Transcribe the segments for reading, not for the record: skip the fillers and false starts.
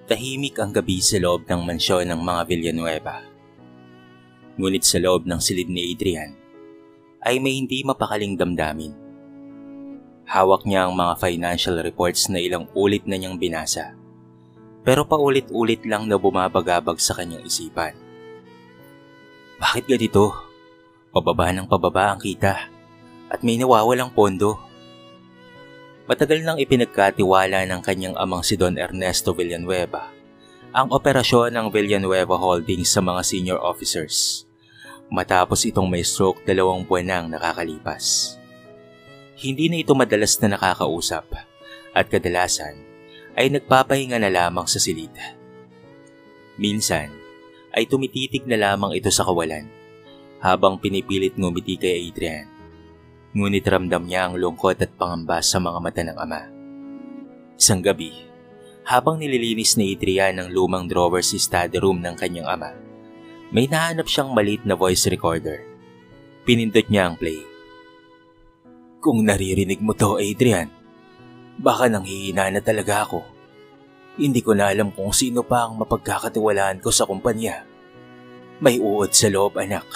Tahimik ang gabi sa loob ng mansyon ng mga Villanueva. Ngunit sa loob ng silid ni Adrian ay may hindi mapakaling damdamin. Hawak niya ang mga financial reports na ilang ulit na niyang binasa, pero paulit-ulit lang na bumabagabag sa kanyang isipan. Bakit ganito? Pababa ng pababa ang kita at may nawawalang pondo. Matagal nang ipinagkatiwala ng kanyang amang si Don Ernesto Villanueva ang operasyon ng Villanueva Holdings sa mga senior officers matapos itong may stroke 2 buwan nang nakakalipas. Hindi na ito madalas na nakakausap at kadalasan ay nagpapahinga na lamang sa silid. Minsan ay tumititig na lamang ito sa kawalan habang pinipilit ngumiti kay Adrian. Ngunit ramdam niya ang lungkot at pangamba sa mga mata ng ama. Isang gabi, habang nililinis ni Adrian ang lumang drawer sa study room ng kanyang ama, may nahanap siyang maliit na voice recorder. Pinindot niya ang play. Kung naririnig mo to, Adrian, baka nanghihina na talaga ako. Hindi ko na alam kung sino pa ang mapagkakatiwalaan ko sa kumpanya. May uod sa loob, anak.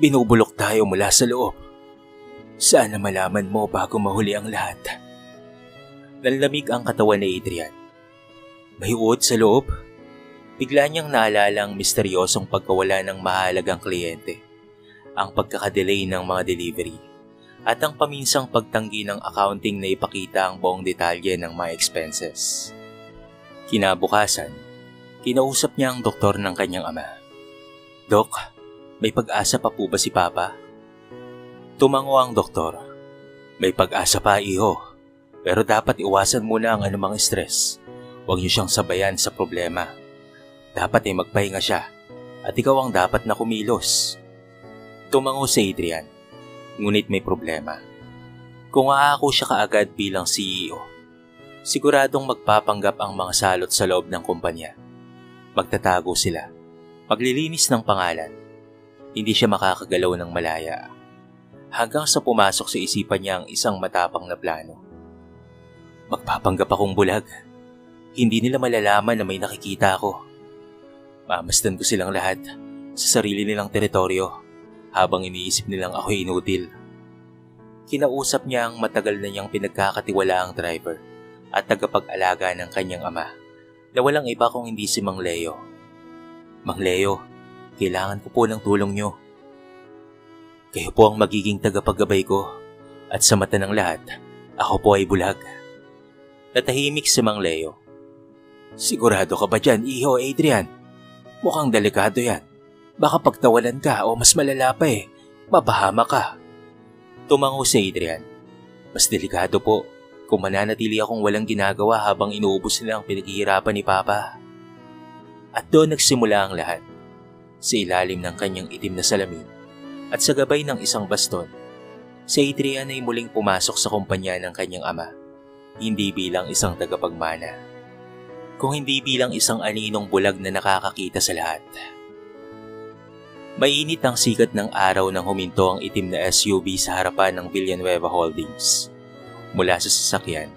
Binubulok tayo mula sa loob. Sana malaman mo bago mahuli ang lahat. Nanlamig ang katawan ni Adrian. May uod sa loob? Bigla niyang naalala ang misteryosong pagkawala ng mahalagang kliyente, ang pagkakadelay ng mga delivery, at ang paminsang pagtanggi ng accounting na ipakita ang buong detalye ng mga expenses. Kinabukasan, kinausap niya ang doktor ng kanyang ama. Dok, may pag-asa pa po ba si Papa? Tumango ang doktor. May pag-asa pa, iho. Pero dapat iwasan muna ang anumang stress. Huwag niyo siyang sabayan sa problema. Dapat ay magpahinga siya. At ikaw ang dapat na kumilos. Tumango si Adrian. Ngunit may problema. Kung aako siya kaagad bilang CEO, siguradong magpapanggap ang mga salot sa loob ng kumpanya. Magtatago sila. Maglilinis ng pangalan. Hindi siya makakagalaw ng malaya. Hanggang sa pumasok sa isipan niya ang isang matapang na plano. Magpapanggap akong bulag. Hindi nila malalaman na may nakikita ako. Mamasdan ko silang lahat sa sarili nilang teritoryo habang iniisip nilang ako'y inutil. Kinausap niya ang matagal na niyang pinagkakatiwalaang driver at tagapag-alaga ng kanyang ama na walang iba kung hindi si Mang Leo. Mang Leo, kailangan ko po ng tulong niyo. Kayo po ang magiging tagapaggabay ko at sa mata ng lahat, ako po ay bulag. Natahimik si Mang Leo. Sigurado ka ba dyan, iho Adrian? Mukhang delikado yan. Baka pagtawalan ka o mas malala pa mabahama ka. Tumango si Adrian. Mas delikado po kung mananatili akong walang ginagawa habang inuubos nila ang pinaghihirapan ni Papa. At doon nagsimula ang lahat. Sa ilalim ng kanyang itim na salamin at sa gabay ng isang baston, si Adrian ay muling pumasok sa kumpanya ng kanyang ama, hindi bilang isang tagapagmana, kung hindi bilang isang aninong bulag na nakakakita sa lahat. Mainit ang sikat ng araw nang huminto ang itim na SUV sa harapan ng Villanueva Holdings. Mula sa sasakyan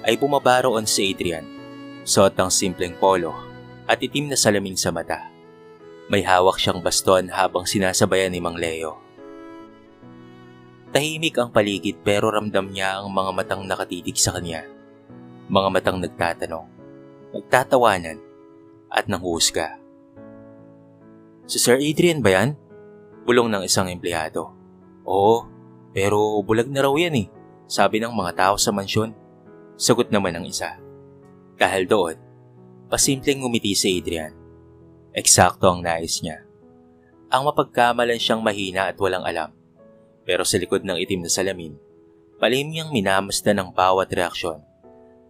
ay bumaba roon si Adrian, suot ang simpleng polo at itim na salamin sa mata. May hawak siyang baston habang sinasabayan ni Mang Leo. Tahimik ang paligid pero ramdam niya ang mga matang nakatitig sa kanya. Mga matang nagtatanong, nagtatawanan, at nanghuhusga. Si Sir Adrian ba yan? Bulong ng isang empleyado. Oo, pero bulag na raw yan sabi ng mga tao sa mansyon. Sagot naman ng isa. Dahil doon, pasimpleng ngumiti si Adrian. Eksakto ang nais niya. Ang mapagkamalan siyang mahina at walang alam. Pero sa likod ng itim na salamin, palihim niyang minamasdan ng bawat reaksyon,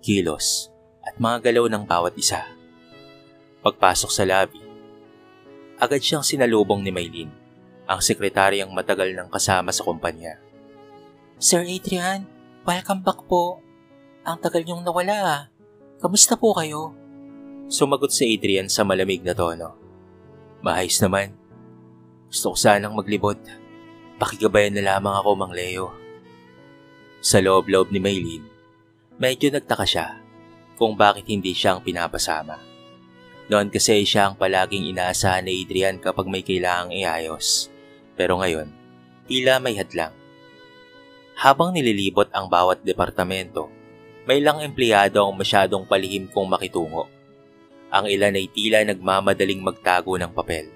kilos, at mga galaw ng bawat isa. Pagpasok sa lobby, agad siyang sinalubong ni Maylene, ang sekretaryang matagal nang kasama sa kumpanya. Sir Adrian, welcome back po. Ang tagal niyong nawala. Kamusta po kayo? Sumagot si Adrian sa malamig na tono. Maayos naman. Gusto ko sanang maglibot. Pakigabayan na lamang ako, Mang Leo. Sa loob-loob ni Maylene, medyo nagtaka siya kung bakit hindi siya ang pinapasama. Noon kasi siya ang palaging inaasahan ni Adrian kapag may kailangang iayos. Pero ngayon, tila may hadlang. Habang nililibot ang bawat departamento, may ilang empleyado ang masyadong palihim kung makitungo. Ang ilan ay tila nagmamadaling magtago ng papel.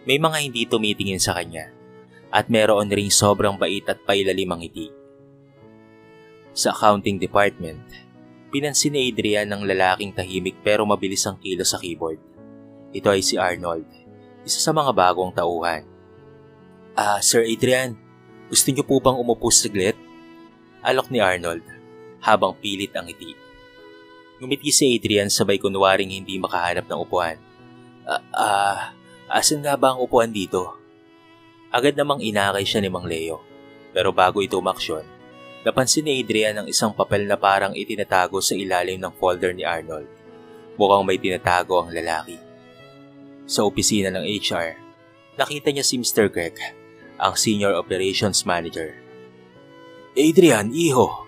May mga hindi tumitingin sa kanya at meron ring sobrang bait at pailalim ang ngiti. Sa accounting department, pinansin ni Adrian ng lalaking tahimik pero mabilis ang kilos sa keyboard. Ito ay si Arnold, isa sa mga bagong tauhan. Sir Adrian, gusto niyo po bang umupo saglit? Alok ni Arnold, habang pilit ang ngiti. Ngumiti si Adrian sabay kunwaring hindi makahanap ng upuan. Asan nga ba ang upuan dito? Agad namang inakay siya ni Mang Leo. Pero bago ito umaksyon, napansin ni Adrian ang isang papel na parang itinatago sa ilalim ng folder ni Arnold. Mukhang may tinatago ang lalaki. Sa opisina ng HR, nakita niya si Mr. Greg, ang Senior Operations Manager. Adrian, iho,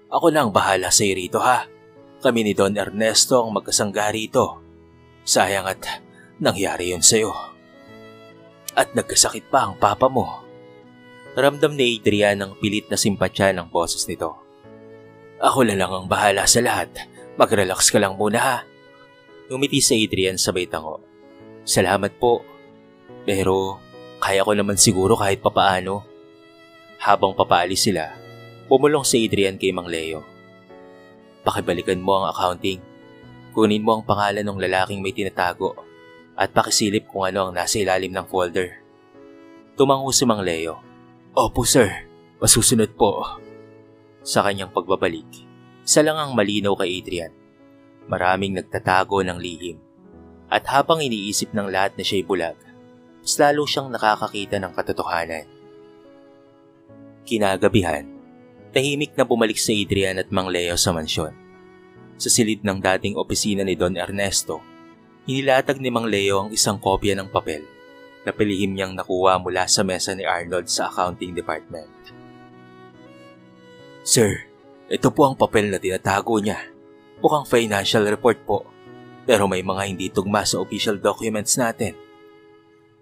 ako na ang bahala sa iyo rito ha. Kami ni Don Ernesto ang magkasangga rito. Sayang at nangyari yun sa'yo. At nagkasakit pa ang papa mo. Ramdam ni Adrian ang pilit na simpatya ng boses nito. Ako na lang ang bahala sa lahat. Mag-relax ka lang muna ha. Ngumiti si Adrian sabay tango. Salamat po. Pero kaya ko naman siguro kahit papaano. Habang papaalis sila, bumulong si Adrian kay Mang Leo. Pakibalikan mo ang accounting. Kunin mo ang pangalan ng lalaking may tinatago at pakisilip kung ano ang nasa ilalim ng folder. Tumango si Mang Leo. Opo sir, masusunod po. Sa kanyang pagbabalik, isa lang ang malinaw kay Adrian. Maraming nagtatago ng lihim. At habang iniisip ng lahat na siya'y bulag, mas lalo siyang nakakakita ng katotohanan. Kinagabihan, tahimik na bumalik si Adrian at Mang Leo sa mansyon. Sa silid ng dating opisina ni Don Ernesto, inilatag ni Mang Leo ang isang kopya ng papel na palihim niyang nakuha mula sa mesa ni Arnold sa accounting department. Sir, ito po ang papel na tinatago niya. Mukhang financial report po, pero may mga hindi tugma sa official documents natin.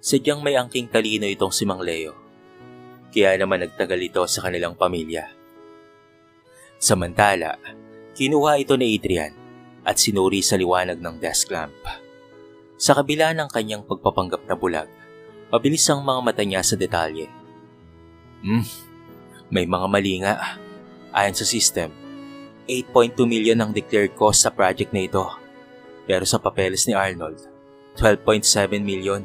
Sadyang may angking talino itong si Mang Leo. Kaya naman nagtagal ito sa kanilang pamilya. Samantala, kinuha ito ni Adrian at sinuri sa liwanag ng desk lamp. Sa kabila ng kanyang pagpapanggap na bulag, mabilis ang mga mata niya sa detalye. May mga mali nga. Ayon sa system, 8.2 million ang declared cost sa project na ito. Pero sa papeles ni Arnold, 12.7 million.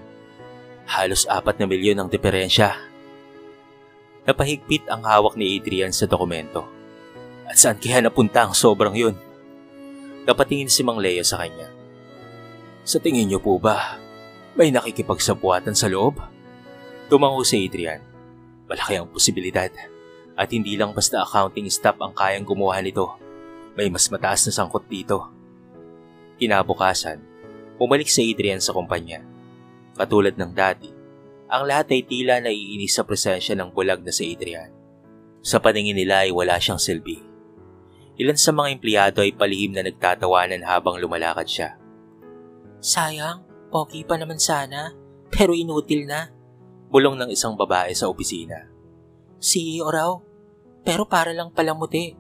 Halos 4 na milyon ang diferensya. Napahigpit ang hawak ni Adrian sa dokumento. At saan kaya napunta ang sobrang yun? Napatingin si Mang Leo sa kanya. Sa tingin niyo po ba, may nakikipagsabuatan sa loob? Tumango si Adrian. Malaki ang posibilidad. At hindi lang basta accounting staff ang kayang gumawa nito. May mas mataas na sangkot dito. Kinabukasan, bumalik si Adrian sa kumpanya. Katulad ng dati, ang lahat ay tila naiinis sa presensya ng bulag na si Adrian. Sa paningin nila ay wala siyang silbi. Ilan sa mga empleyado ay palihim na nagtatawanan habang lumalakad siya. Sayang, pogi pa naman sana, pero inutil na. Bulong ng isang babae sa opisina. CEO raw, pero para lang palamuti.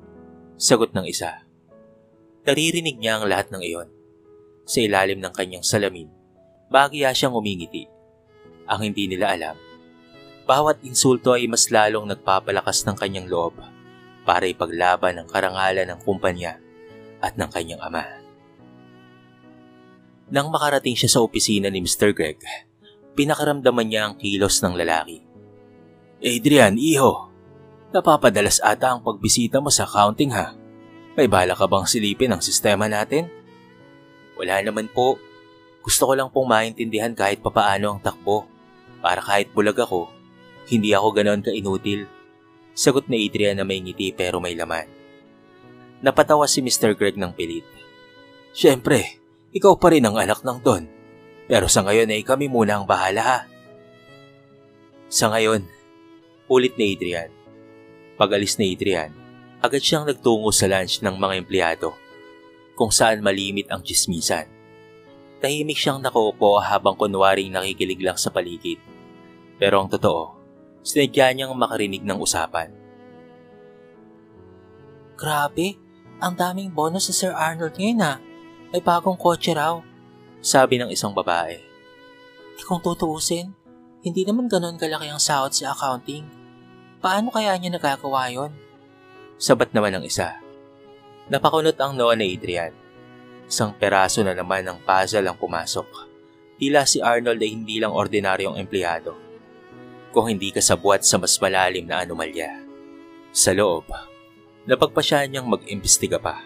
Sagot ng isa. Naririnig niya ang lahat ng iyon. Sa ilalim ng kanyang salamin, bahagya siyang umingiti. Ang hindi nila alam, bawat insulto ay mas lalong nagpapalakas ng kanyang loob para ipaglaban ang karangalan ng kumpanya at ng kanyang ama. Nang makarating siya sa opisina ni Mr. Greg, pinakaramdaman niya ang kilos ng lalaki. Adrian, iho, napapadalas ata ang pagbisita mo sa accounting ha? May bala ka bang silipin ang sistema natin? Wala naman po. Gusto ko lang pong maintindihan kahit papaano ang takbo. Para kahit bulag ako, hindi ako ganoon ka-inutil. Sagot ni Adrian na may ngiti pero may laman. Napatawa si Mr. Greg ng pilit. Siyempre, ikaw pa rin ang anak ng Don. Pero sa ngayon ay kami muna ang bahala ha. Sa ngayon, ulit ni Adrian. Pag-alis ni Adrian, agad siyang nagtungo sa lunch ng mga empleyado kung saan malimit ang tsismisan. Tahimik siyang nakaupo habang kunwaring nakikilig lang sa paligid. Pero ang totoo, sinadya niyang makarinig ng usapan. Grabe, ang daming bonus sa Sir Arnold ngayon ha. May bagong kotse raw, sabi ng isang babae. Kung tutuusin, hindi naman ganon kalaki ang sahod sa accounting. Paano kaya niya nagagawa yon? Sabat naman ng isa. Napakunot ang noo ni Adrian. Isang peraso na naman ng puzzle ang pumasok. Tila si Arnold ay hindi lang ordinaryong empleyado, kung hindi kasabwat sa mas malalim na anomalya. Sa loob, napagpasya niyang mag-imbestiga pa.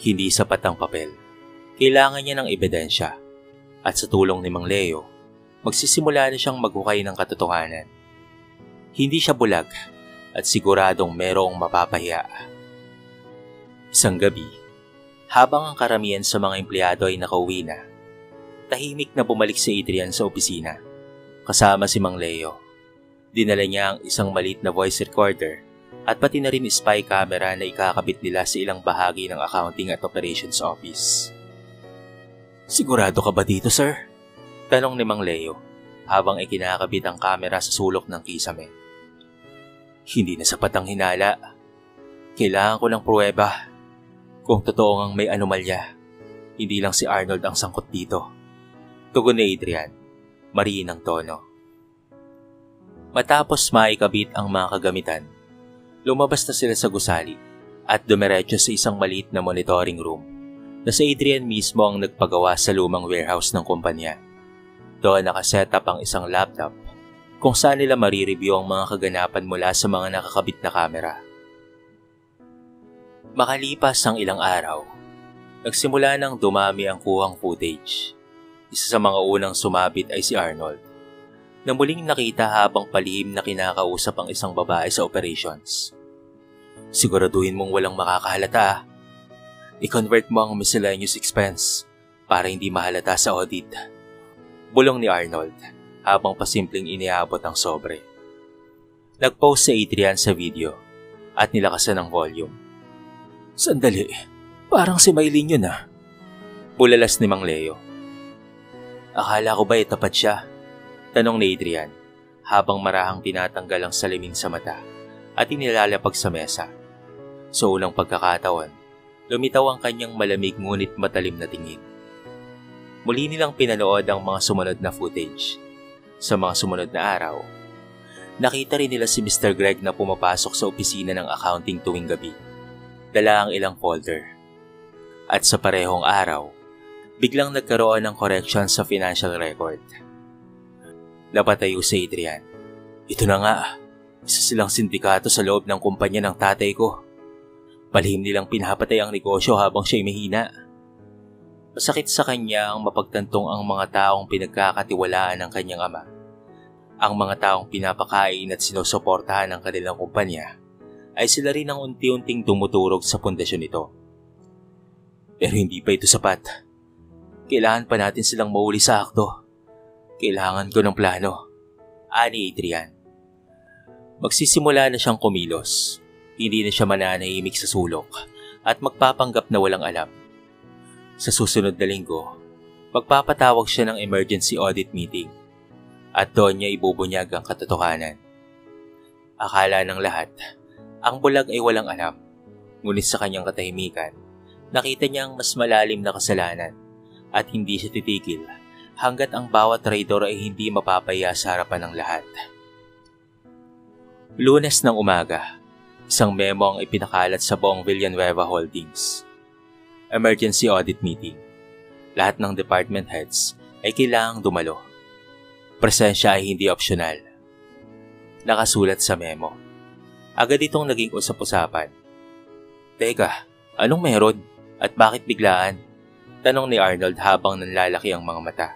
Hindi sapat ang papel. Kailangan niya ng ebidensya. At sa tulong ni Mang Leo, magsisimula na siyang maghukay ng katotohanan. Hindi siya bulag at siguradong merong mapapahiya. Isang gabi, habang ang karamihan sa mga empleyado ay nakauwi na, tahimik na bumalik si Adrian sa opisina, kasama si Mang Leo. Dinala niya ang isang maliit na voice recorder at pati na rin spy camera na ikakabit nila sa ilang bahagi ng accounting at operations office. Sigurado ka ba dito, sir? Tanong ni Mang Leo habang ikinakabit ang camera sa sulok ng kisame. Hindi na sapat ang hinala. Kailangan ko ng pruweba. Kung totoo ngang may anomalya, hindi lang si Arnold ang sangkot dito. Tugon ni Adrian, mariin ang tono. Matapos maikabit ang mga kagamitan, lumabas na sila sa gusali at dumiretso sa isang maliit na monitoring room na si Adrian mismo ang nagpagawa sa lumang warehouse ng kumpanya. Doon nakasetup ang isang laptop kung saan nila marireview ang mga kaganapan mula sa mga nakakabit na kamera. Makalipas ang ilang araw, nagsimula nang dumami ang kuhang footage. Isa sa mga unang sumabit ay si Arnold, na muling nakita habang palihim na kinakausap ang isang babae sa operations. Siguraduhin mong walang makakahalata. I-convert mo ang miscellaneous expense para hindi mahalata sa audit. Bulong ni Arnold habang pasimpleng iniabot ang sobre. Nag-post si Adrian sa video at nilakasan ang volume. Sandali, parang si Maylin yun ah. Bulalas ni Mang Leo. Akala ko ba tapat siya? Tanong ni Adrian habang marahang tinatanggal ang salamin sa mata at inilalapag sa mesa. Sa unang pagkakataon, lumitaw ang kanyang malamig ngunit matalim na tingin. Muli nilang pinanood ang mga sumunod na footage. Sa mga sumunod na araw, nakita rin nila si Mr. Greg na pumapasok sa opisina ng accounting tuwing gabi. Dala ang ilang folder. At sa parehong araw, biglang nagkaroon ng correction sa financial record. Napatayo si Adrian. Ito na nga, isa silang sindikato sa loob ng kumpanya ng tatay ko. Palihim nilang pinapatay ang negosyo habang siya'y mahina. Masakit sa kanya ang mapagtantong ang mga taong pinagkakatiwalaan ng kanyang ama. Ang mga taong pinapakain at sinusuportahan ng kanilang kumpanya ay sila rin ang unti-unting tumuturog sa pundasyon nito. Pero hindi pa ito sapat. Kailangan pa natin silang mauli sa akto. Kailangan ko ng plano. Ani Adrian. Magsisimula na siyang kumilos. Hindi na siya mananahimik sa sulok at magpapanggap na walang alam. Sa susunod na linggo, magpapatawag siya ng emergency audit meeting at doon niya ibubunyag ang katotohanan. Akala ng lahat, ang bulag ay walang alam, ngunit sa kanyang katahimikan, nakita niya ang mas malalim na kasalanan at hindi siya titigil hanggat ang bawat traidor ay hindi mapapaya sa harapan ng lahat. Lunes ng umaga, isang memo ang ipinakalat sa buong Villanueva Holdings. Emergency audit meeting. Lahat ng department heads ay kailangang dumalo. Presensya ay hindi optional. Nakasulat sa memo. Agad itong naging usap-usapan. Teka, anong meron? At bakit biglaan? Tanong ni Arnold habang nanlalaki ang mga mata.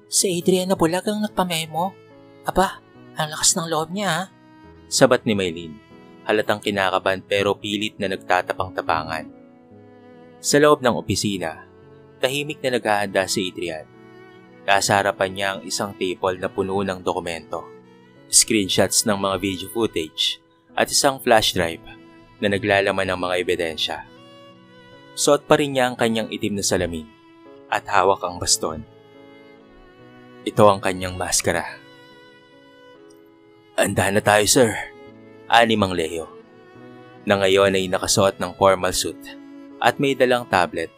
Si Adrian na bulag ang nagpamemo. Aba, ang lakas ng loob niya ha? Sabat ni Maylin. Halatang kinakabahan pero pilit na nagtatapang-tapangan. Sa loob ng opisina, tahimik na naghahanda si Adrian. Nasa harapan niya ang isang table na puno ng dokumento, screenshots ng mga video footage at isang flash drive na naglalaman ng mga ebidensya. Suot pa rin niya ang kanyang itim na salamin at hawak ang baston. Ito ang kanyang maskara. "Anda na tayo, sir," ani Mang Leo, na ngayon ay nakasuot ng formal suit at may dalang tablet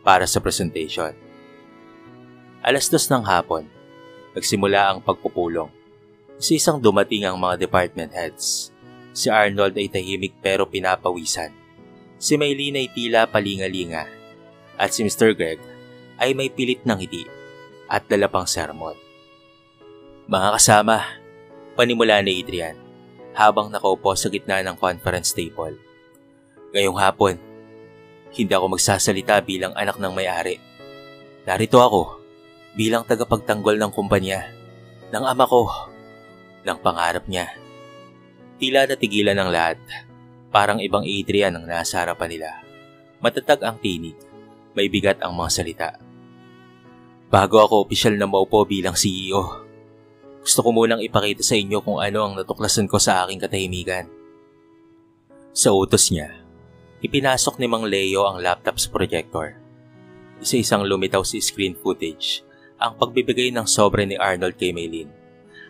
para sa presentation. 2:00 ng hapon, nagsimula ang pagpupulong. Isang dumating ang mga department heads. Si Arnold ay tahimik pero pinapawisan. Si Maylene ay tila palingalinga. At si Mr. Greg ay may pilit ng ngiti at dala pang sermon. "Mga kasama," panimula ni Adrian habang nakaupo sa gitna ng conference table. "Ngayong hapon, hindi ako magsasalita bilang anak ng may-ari. Narito ako bilang tagapagtanggol ng kumpanya, ng ama ko, ng pangarap niya." Tila natigilan ng lahat, parang ibang Adrian ang nasa harapan nila. Matatag ang tinig, may bigat ang mga salita. "Bago ako opisyal na maupo bilang CEO, gusto ko munang ipakita sa inyo kung ano ang natuklasan ko sa aking katahimikan." Sa utos niya, ipinasok ni Mang Leo ang laptop sa projector. Isa-isang lumitaw si screen footage, ang pagbibigay ng sobre ni Arnold kay Maylene,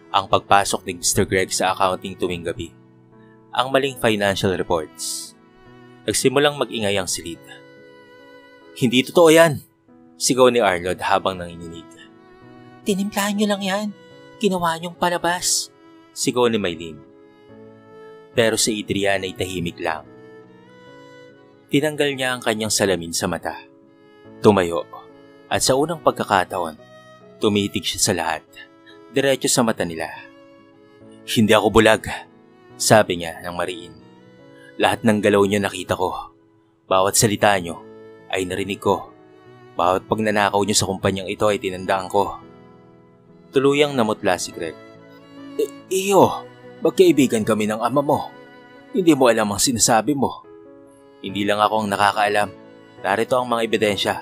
ang pagpasok ni Mr. Greg sa accounting tuwing gabi, ang maling financial reports. Nagsimulang mag-ingay ang silid. "Hindi totoo yan!" sigaw ni Arnold habang nanginginig. "Tinimplahan niyo lang yan. Ginawa niyong palabas," sigaw ni Maylene. Pero si Adrian ay tahimik lang. Tinanggal niya ang kanyang salamin sa mata. Tumayo, at sa unang pagkakataon, tumitig siya sa lahat, diretso sa mata nila. "Hindi ako bulag," sabi niya ng mariin. "Lahat ng galaw niyo nakita ko. Bawat salita niyo ay narinig ko. Bawat pagnanakaw niyo sa kumpanyang ito ay tinandaan ko." Tuluyang namutla si Greg. Iyo, magkaibigan kami ng ama mo. Hindi mo alam ang sinasabi mo." "Hindi lang ako ang nakakaalam. Narito ang mga ebidensya.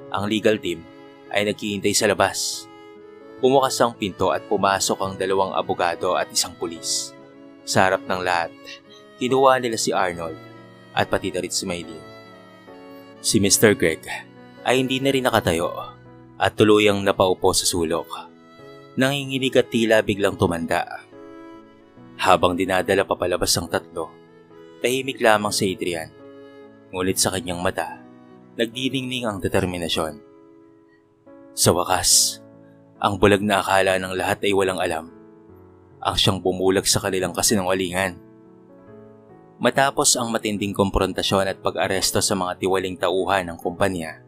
Ang legal team ay naghihintay sa labas." Bumukas ang pinto at pumasok ang 2 abogado at isang pulis. Sa harap ng lahat, kinuha nila si Arnold at pati na rin si Maylene. Si Mr. Greg ay hindi na rin nakatayo at tuluyang napaupo sa sulok. Nanginginig at tila biglang tumanda. Habang dinadala papalabas ang 3, tahimik lamang si Adrian. Ngunit sa kanyang mata, nagdidingning ang determinasyon. Sa wakas, ang bulag na akala ng lahat ay walang alam, ang siyang bumulag sa kanilang kasinungalingan. Matapos ang matinding komprontasyon at pag-aresto sa mga tiwaling tauhan ng kumpanya,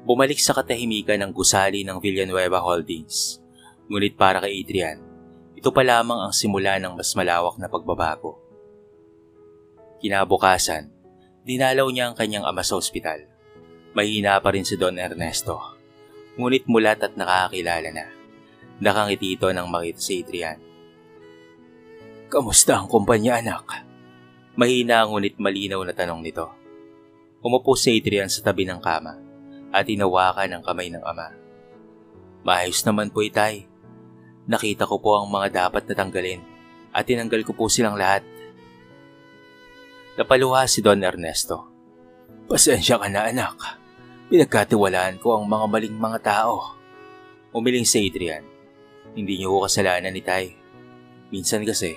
bumalik sa katahimikan ng gusali ng Villanueva Holdings. Ngunit para kay Adrian, ito pa lamang ang simula ng mas malawak na pagbabago. Kinabukasan, dinalaw niya ang kanyang ama sa ospital. Mahina pa rin si Don Ernesto, ngunit mulat at nakakakilala na. Nakangiti ito nang makita si Adrian. "Kamusta ang kumpanya, anak?" Mahina ngunit malinaw na tanong nito. Umupo si Adrian sa tabi ng kama at hinawakan ang kamay ng ama. "Maayos naman po, itay. Nakita ko po ang mga dapat na tanggalin at tinanggal ko po silang lahat." Napaluha si Don Ernesto. "Pasensya ka na, anak. Pinagkatiwalaan ko ang mga maling mga tao." Umiling si Adrian. "Hindi niyo ko kasalanan, itay. Minsan kasi,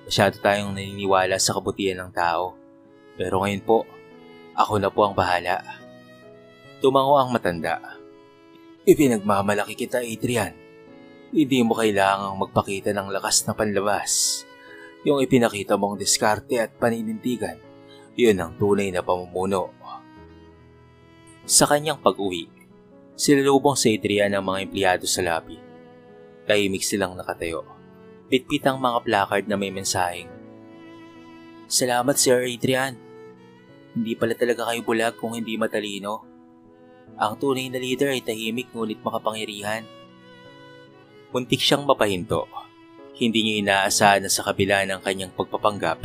masyado tayong naniniwala sa kabutihan ng tao. Pero ngayon po, ako na po ang bahala." Tumango ang matanda. "Ipinagmamalaki kita, Adrian. Hindi mo kailangang magpakita ng lakas na panlabas. Yung ipinakita mong diskarte at paninindigan, yun ang tunay na pamumuno." Sa kanyang pag-uwi, sinalubong si Adrian ang mga empleyado sa lobby. Tahimik silang nakatayo. Pitpit ang mga placard na may mensaheng, "Salamat, Sir Adrian. Hindi pala talaga kayo bulag kung hindi matalino. Ang tunay na leader ay tahimik ngunit makapangyarihan." Muntik siyang mapahinto. Hindi niya inaasahan na sa kabila ng kanyang pagpapanggap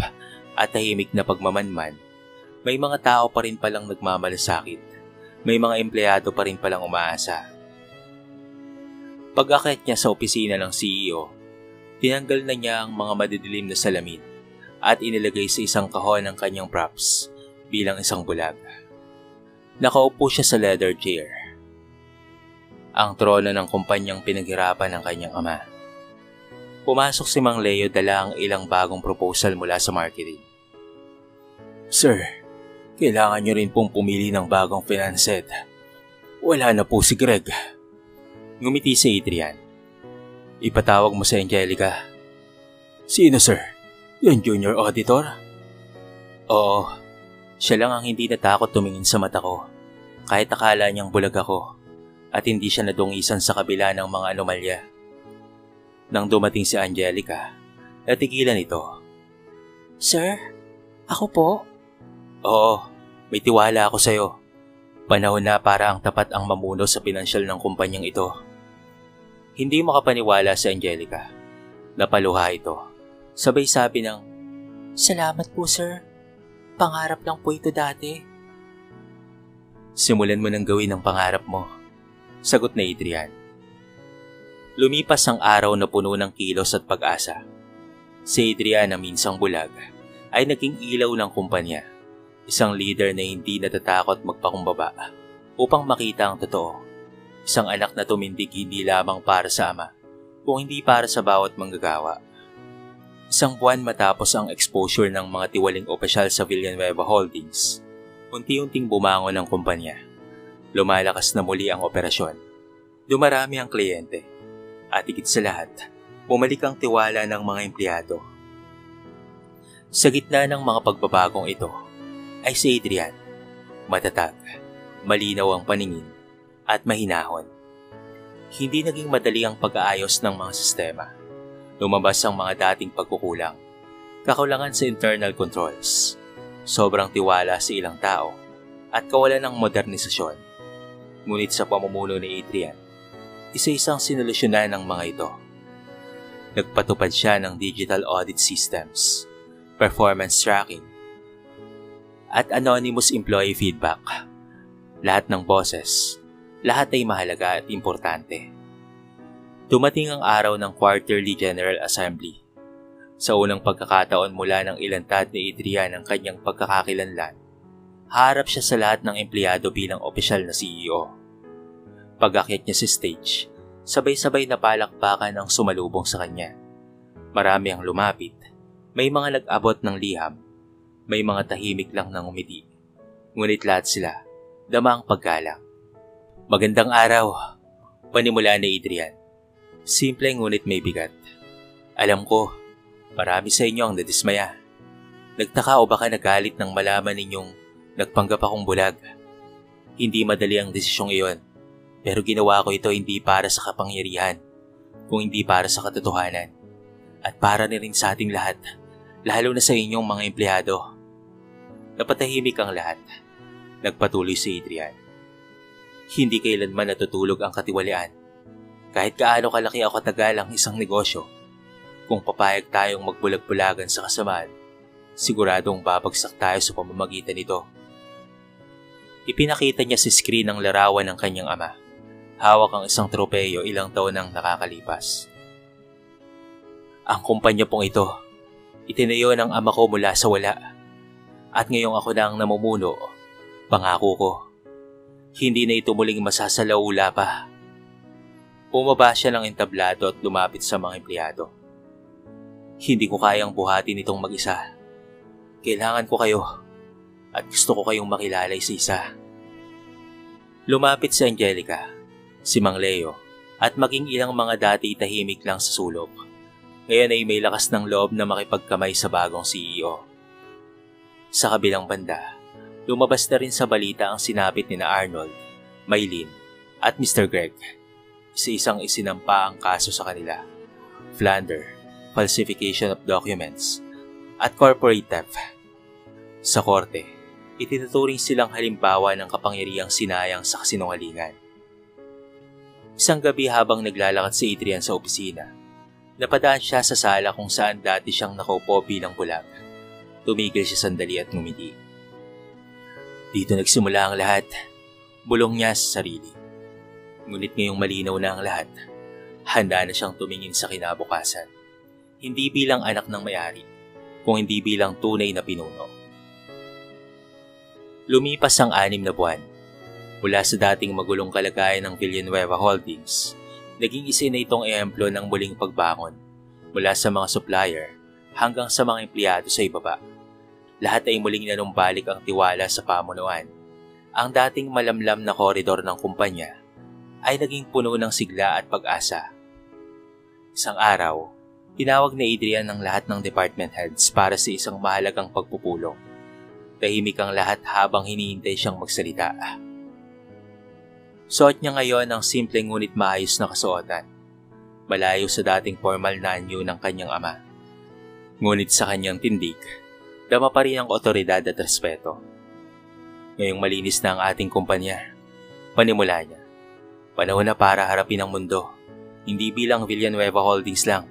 at tahimik na pagmamanman, may mga tao pa rin palang nagmamalasakit. May mga empleyado pa rin palang umaasa. Pag-akyat niya sa opisina ng CEO, tinanggal na niya ang mga madidilim na salamin at inilagay sa isang kahon ng kanyang props bilang isang bulag. Nakaupo siya sa leather chair. ang trono ng kumpanyang pinaghirapan ng kanyang ama. Pumasok si Mang Leo dala ang ilang bagong proposal mula sa marketing. Sir, kailangan nyo rin pong pumili ng bagong finance head. Wala na po si Greg. Ngumiti si Adrian. Ipatawag mo si Angelica. Sino sir? Yung junior auditor? Oo, siya lang ang hindi natakot tumingin sa mata ko. Kahit akala niyang bulag ako at hindi siya nadungisan sa kabila ng mga anomalya. Nang dumating si Angelica, natigilan ito. Sir, ako po? Oo, may tiwala ako sa'yo. Panahon na para ang tapat ang mamuno sa pinansyal ng kumpanyang ito. Hindi makapaniwala si Angelica. Napaluha ito. Sabay sabi ng, Salamat po sir. Pangarap lang po ito dati. Simulan mo nang gawin ang pangarap mo. Sagot na Adrian. Lumipas ang araw na puno ng kilos at pag-asa. Si Adrian na minsang bulag ay naging ilaw ng kumpanya. Isang leader na hindi natatakot magpakumbaba upang makita ang totoo. Isang anak na tumindig hindi lamang para sa ama, kung hindi para sa bawat manggagawa. Isang buwan matapos ang exposure ng mga tiwaling opisyal sa Villanueva Holdings, unti-unting bumangon ang kumpanya. Lumalakas na muli ang operasyon. Dumarami ang kliyente. At higit sa lahat, bumalik ang tiwala ng mga empleyado. Sa gitna ng mga pagbabagong ito, ay si Adrian. Matatag, malinaw ang paningin, at mahinahon. Hindi naging madali ang pag-aayos ng mga sistema. Lumabas ang mga dating pagkukulang, kakulangan sa internal controls, sobrang tiwala sa ilang tao, at kawalan ng modernisasyon. Ngunit sa pamumuno ni Adrian, isa-isang sinolusyonan ng mga ito. Nagpatupad siya ng digital audit systems, performance tracking, at anonymous employee feedback. Lahat ng boses, lahat ay mahalaga at importante. Dumating ang araw ng Quarterly General Assembly. Sa unang pagkakataon mula ng ilantad ni Adrian ang kanyang pagkakakilanlan, harap siya sa lahat ng empleyado bilang opisyal na CEO. Pag-akyat niya sa stage, sabay-sabay na palakpakan ang sumalubong sa kanya. Marami ang lumapit, may mga nag-abot ng liham, may mga tahimik lang ng umiti. Ngunit lahat sila, dama ang paggalang. Magandang araw, panimula ni Adrian. Simple ngunit may bigat. Alam ko, marami sa inyo ang nadismaya. Nagtaka o baka nagalit nang malaman ninyong nagpanggap akong bulag. Hindi madali ang desisyong iyon. Pero ginawa ko ito hindi para sa kapangyarihan, kung hindi para sa katotohanan. At para na rin sa ating lahat, lalo na sa inyong mga empleyado. Napatahimik ang lahat. Nagpatuloy si Adrian. Hindi kailanman natutulog ang katiwalian. Kahit gaano kalaki o katagal ang isang negosyo, kung papayag tayong magbulag-bulagan sa kasamaan, siguradong babagsak tayo sa pamamagitan nito. Ipinakita niya sa screen ang larawan ng kanyang ama. Hawak ang isang tropeyo ilang taon nang nakakalipas. Ang kumpanya pong ito, itinayo ng ama ko mula sa wala. At ngayong ako na ang namumuno, pangako ko, hindi na ito muling masasalaula pa. Bumaba siya ng entablado at lumapit sa mga empleyado. Hindi ko kayang buhatin itong mag-isa. Kailangan ko kayo at gusto ko kayong makilala isa-isa. Lumapit si Angelica, si Mang Leo, at maging ilang mga dati tahimik lang sa sulok. Ngayon ay may lakas ng loob na makipagkamay sa bagong CEO. Sa kabilang banda, lumabas na rin sa balita ang sinapit ni na Arnold, Maylin, at Mr. Greg. Isa-isang isinampa ang kaso sa kanila. Plunder, falsification of documents, at corporate theft. Sa korte, itinuturing silang halimbawa ng kapangyarihang sinayang sa kasinungalingan. Isang gabi habang naglalakad si Adrian sa opisina, napadaan siya sa sala kung saan dati siyang nakaupo bilang bulag. Tumigil siya sandali at ngumiti. Dito nagsimula ang lahat, bulong niya sa sarili. Ngunit ngayong malinaw na ang lahat, handa na siyang tumingin sa kinabukasan. Hindi bilang anak ng may-ari, kung hindi bilang tunay na pinuno. Lumipas ang 6 na buwan. Mula sa dating magulong kalagayan ng Villanueva Holdings, naging isa na itong ehemplo ng muling pagbangon mula sa mga supplier hanggang sa mga empleyado sa ibaba. Lahat ay muling nanumbalik ang tiwala sa pamunuan. Ang dating malamlam na koridor ng kumpanya ay naging puno ng sigla at pag-asa. Isang araw, tinawag ni Adrian ng lahat ng department heads para sa isang mahalagang pagpupulong. Tahimik ang lahat habang hinihintay siyang magsalita. Suot niya ngayon ang simpleng ngunit maayos na kasuotan, malayo sa dating formal na anyo ng kanyang ama. Ngunit sa kanyang tindig, dama pa rin ang otoridad at respeto. Ngayong malinis na ang ating kumpanya, panimula niya. Panahon na para harapin ang mundo, hindi bilang Villanueva Holdings lang,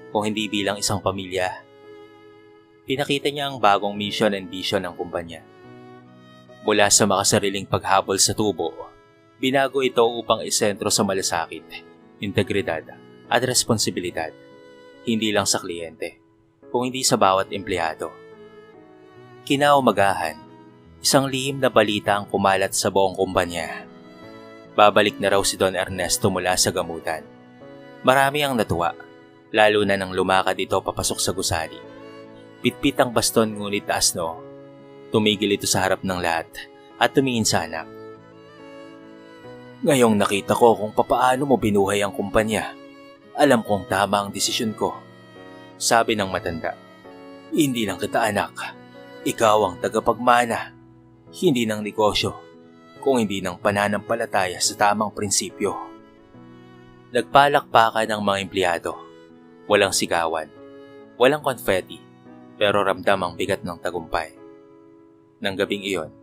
kung hindi bilang isang pamilya. Pinakita niya ang bagong mission and vision ng kumpanya. Mula sa makasariling paghabol sa tubo, binago ito upang isentro sa malasakit, integridad at responsibilidad, hindi lang sa kliyente, kung hindi sa bawat empleyado. Kinaumagahan, isang lihim na balita ang kumalat sa buong kumpanya. Babalik na raw si Don Ernesto mula sa gamutan. Marami ang natuwa, lalo na nang lumakad ito papasok sa gusali. Pitpit ang baston ngunit taas no. Tumigil ito sa harap ng lahat at tumingin sa anak. Ngayong nakita ko kung papaano mo binuhay ang kumpanya, alam kong tama ang desisyon ko. Sabi ng matanda, hindi lang kita anak, ikaw ang tagapagmana, hindi ng negosyo, kung hindi ng pananampalataya sa tamang prinsipyo. Nagpalakpakan ang mga empleyado, walang sigawan, walang konfeti, pero ramdam ang bigat ng tagumpay. Nang gabing iyon,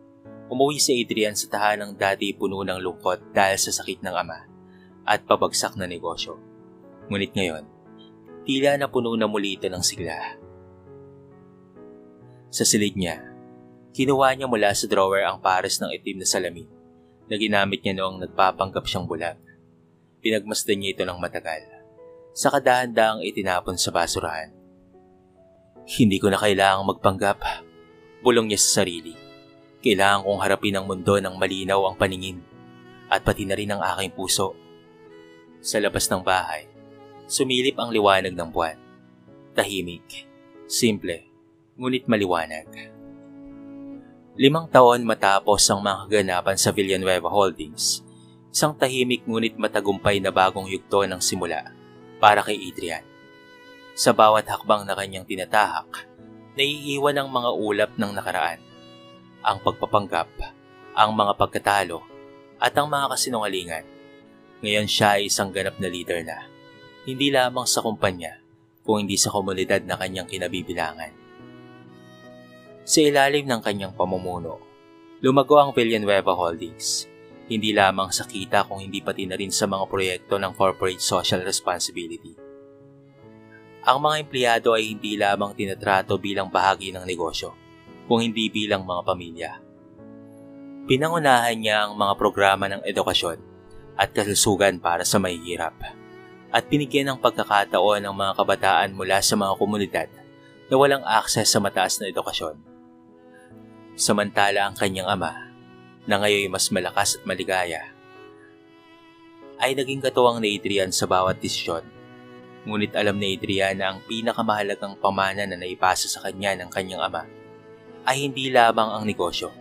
umuwi si Adrian sa tahanang dati puno ng lungkot dahil sa sakit ng ama at pabagsak na negosyo. Ngunit ngayon, tila na puno na muli ito ng sigla. Sa silid niya, kinuha niya mula sa drawer ang pares ng itim na salamin na ginamit niya noong nagpapanggap siyang bulag. Pinagmasdan niya ito ng matagal. Sa kadahan-daang itinapon sa basurahan. Hindi ko na kailangang magpanggap, bulong niya sa sarili. Kailangan kong harapin ang mundo ng malinaw ang paningin at pati na rin ang aking puso. Sa labas ng bahay, sumilip ang liwanag ng buwan. Tahimik, simple, ngunit maliwanag. 5 taon matapos ang mga kaganapan sa Villanueva Holdings, isang tahimik ngunit matagumpay na bagong yugto ng simula para kay Adrian. Sa bawat hakbang na kanyang tinatahak, naiiwan ang mga ulap ng nakaraan. Ang pagpapanggap, ang mga pagkatalo, at ang mga kasinungalingan. Ngayon siya ay isang ganap na leader na, hindi lamang sa kumpanya, kung hindi sa komunidad na kanyang kinabibilangan. Sa ilalim ng kanyang pamumuno, lumago ang Villanueva Holdings, hindi lamang sa kita kung hindi pati na rin sa mga proyekto ng corporate social responsibility. Ang mga empleyado ay hindi lamang tinatrato bilang bahagi ng negosyo, kung hindi bilang mga pamilya. Pinangunahan niya ang mga programa ng edukasyon at kalusugan para sa mahihirap at binigyan ng pagkakataon ng mga kabataan mula sa mga komunidad na walang akses sa mataas na edukasyon. Samantala ang kanyang ama, na ngayon mas malakas at maligaya, ay naging katuwang ni Adrian sa bawat desisyon. Ngunit alam ni Adrian na ang pinakamahalagang pamana na naipasa sa kanya ng kanyang ama ay hindi lamang ang negosyo,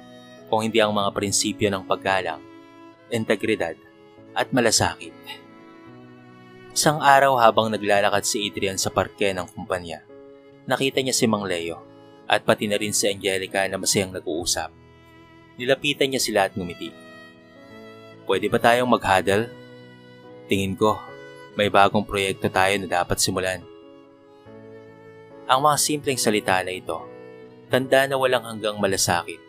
kung hindi ang mga prinsipyo ng paggalang, integridad, at malasakit. Isang araw habang naglalakad si Adrian sa parke ng kumpanya, nakita niya si Mang Leo at pati na rin si Angelica na masayang nag-uusap. Nilapitan niya sila at ngumiti. Pwede ba tayong mag-huddle? Tingin ko, may bagong proyekto tayo na dapat simulan. Ang mga simpleng salita na ito, tanda na walang hanggang malasakit,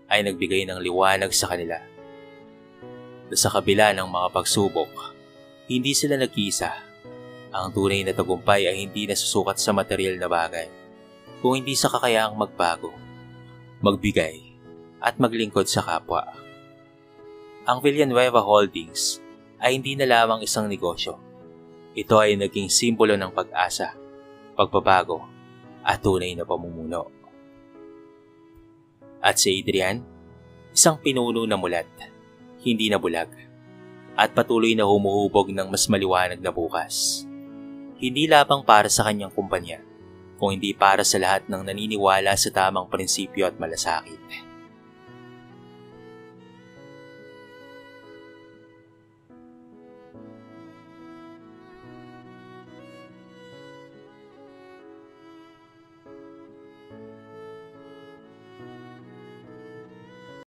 ay nagbigay ng liwanag sa kanila. Na sa kabila ng mga pagsubok, hindi sila nag-iisa. Ang tunay na tagumpay ay hindi nasusukat sa material na bagay, kung hindi sa kakayahang magbago, magbigay, at maglingkod sa kapwa. Ang Villanueva Holdings ay hindi na lamang isang negosyo. Ito ay naging simbolo ng pag-asa, pagbabago, at tunay na pamumuno. At si Adrian, isang pinuno na mulat, hindi na bulag, at patuloy na humuhubog ng mas maliwanag na bukas. Hindi lamang para sa kanyang kumpanya, kung hindi para sa lahat ng naniniwala sa tamang prinsipyo at malasakit.